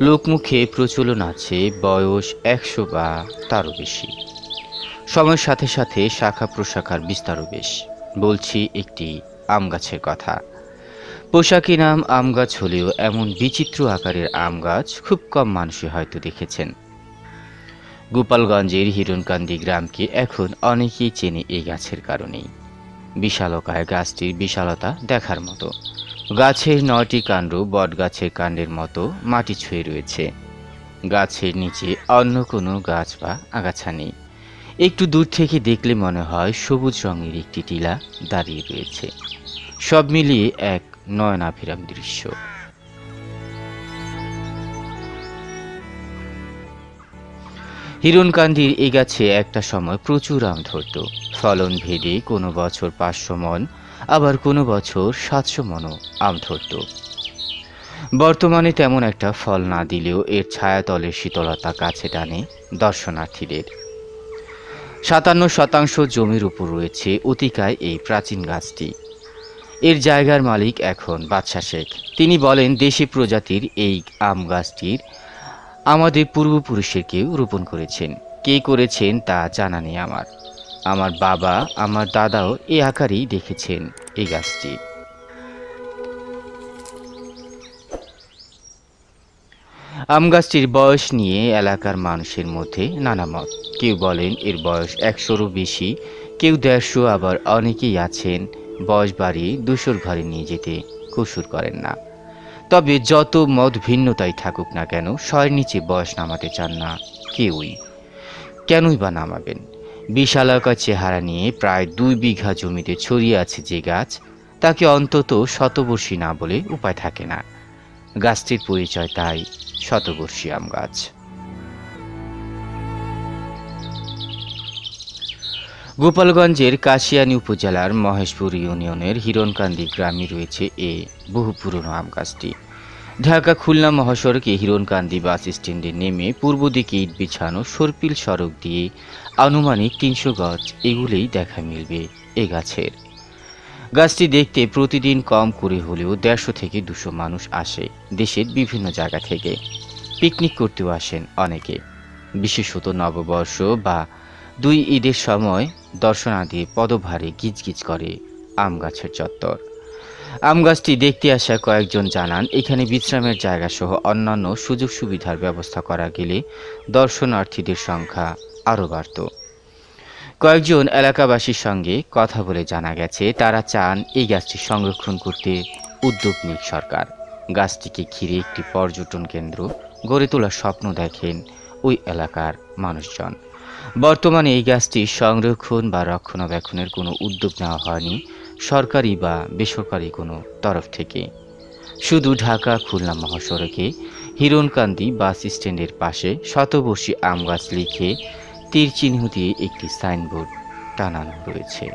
লোকমুখে প্রচলন আছে বয়স ১০০ বা তারও বেশি। সময়ের সাথে সাথে শাখা প্রশাখার বিস্তারও বেশ। বলছি একটি আম গাছের কথা। পোশাকি নাম আম গাছ হলেও এমন বিচিত্র আকারের আম গাছ খুব কম মানুষই হয়তো দেখেছেন। গোপালগঞ্জের হিরণকান্দি গ্রামকে এখন অনেকেই চেনে এই গাছের কারণেই। বিশালকায় গাছটির বিশালতা দেখার মতো। গাছের ৯টি কাণ্ড বটগাছের কাণ্ডের মতো মাটি ছুঁয়ে রয়েছে। গাছের নিচে অন্য কোনো গাছ বা আগাছা নেই। একটু দূর থেকে দেখলে মনে হয় সবুজ রঙের একটি টিলা দাঁড়িয়ে রয়েছে। সব মিলিয়ে এক নয়নাভিরাম দৃশ্য। হিরণকান্দির এই গাছে একটা সময় প্রচুর আম ধরত। ফলন ভেদে কোনো বছর ৫০০ মণ, আবার কোনো বছর ৭০০ মণও আম ধরত। বর্তমানে তেমন একটা ফল না দিলেও এর ছায়াতলের শীতলতা কাছে টানে দর্শনার্থীদের। ৫৭% জমির উপর রয়েছে অতিকায় এই প্রাচীন গাছটি। এর জায়গার মালিক এখন বাদশা শেখ। তিনি বলেন, দেশি প্রজাতির এই আম গাছটির আমাদের পূর্বপুরুষের কেউ রোপণ করেছেন। কে করেছেন তা জানা নেই আমার। আমার বাবা, আমার দাদাও এই আকারেই দেখেছেন এই গাছটি। আম গাছটির বয়স নিয়ে এলাকার মানুষের মধ্যে নানা মত। কেউ বলেন এর বয়স ১০০রও বেশি, কেউ ১৫০, আবার অনেকেই আছেন বয়স বাড়িয়ে ২০০ ঘরে নিয়ে যেতে কসুর করেন না। তবে যত মত ভিন্নতাই থাকুক না কেন, ১০০-এর নিচে বয়স নামাতে চান না কেউই। কেনই বা নামাবেন? বিশালাকার চেহারা নিয়ে প্রায় ২ বিঘা জমিতে ছড়িয়ে আছে যে গাছ, তাকে অন্তত শতবর্ষী না বলে উপায় থাকে না। গাছটির পরিচয় তাই শতবর্ষী আম গাছ। গোপালগঞ্জের কাশিয়ানী উপজেলার মহেশপুর ইউনিয়নের হিরণকান্দি গ্রামে রয়েছে এ বহু পুরনো আম গাছটি। ঢাকা খুলনা মহাসড়কে হিরণকান্দি বাস স্ট্যান্ডে নেমে পূর্ব দিকে ইট বিছানো সর্পিল সড়ক দিয়ে আনুমানিক ৩০০ গজ এগুলেই দেখা মিলবে এ গাছের। গাছটি দেখতে প্রতিদিন কম করে হলেও ১৫০ থেকে ২০০ মানুষ আসে দেশের বিভিন্ন জায়গা থেকে। পিকনিক করতেও আসেন অনেকে। বিশেষত নববর্ষ বা ২ ঈদের সময় দর্শনার্থী পদভারে গিজগিজ করে আম গাছের চত্বর। আম গাছটি দেখতে আসা কয়েকজন জানান, এখানে বিশ্রামের জায়গা সহ অন্যান্য সুযোগ সুবিধার ব্যবস্থা করা গেলে দর্শনার্থীদের সংখ্যা আরও বাড়ত। কয়েকজন এলাকাবাসীর সঙ্গে কথা বলে জানা গেছে, তারা চান এই গাছটি সংরক্ষণ করতে উদ্যোগ নিক সরকার। গাছটিকে ঘিরে একটি পর্যটন কেন্দ্র গড়ে তোলার স্বপ্ন দেখেন ওই এলাকার মানুষজন। বর্তমানে এই গাছটি সংরক্ষণ বা রক্ষণাবেক্ষণের কোনো উদ্যোগ নেওয়া হয়নি সরকারি বা বেসরকারি কোনো তরফ থেকে। শুধু ঢাকা খুলনা মহাসড়কে হিরণকান্দি বাস স্ট্যান্ডের পাশে শতবর্ষী আম গাছ লিখে তীর চিহ্ন দিয়ে একটি সাইনবোর্ড টানানো রয়েছে।